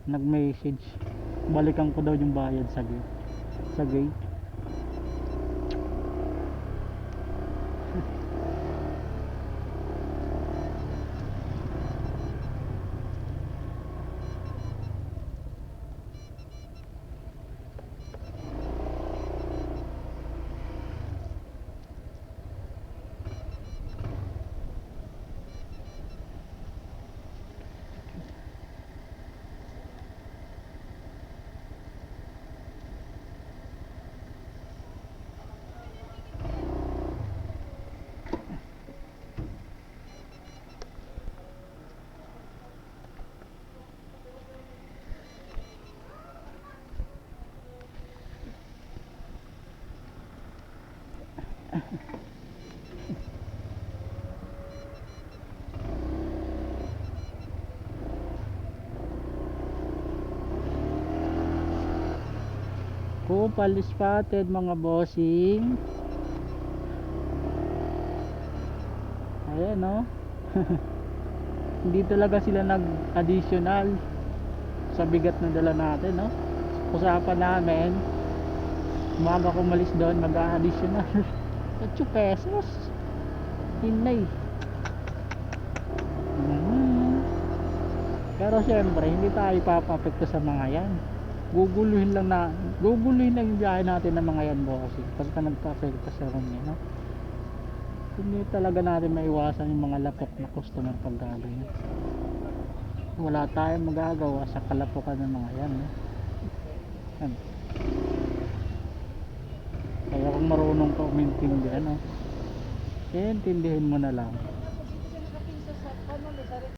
nag-message, balikan ko daw yung bayad sa gate. Sa gate. Kupal spotted mga bossing. Ayan no. Hindi talaga sila nag-additional sa bigat na dala natin no. Usapan namin umaga ko umalis doon mag-additional 8 pesos hinay. Pero syempre hindi tayo papapekto sa mga yan. Guguluhin lang yung biyahe natin ng mga yan bossing pagka nagpa-apekto sa room no? Hindi talaga natin maiwasan yung mga lapok na customer pag galing. Wala tayong magagawa sa kalapukan ng mga yan no? Yan. Kaya kung marunong ka umintindihan no? Intindihin mo na lang.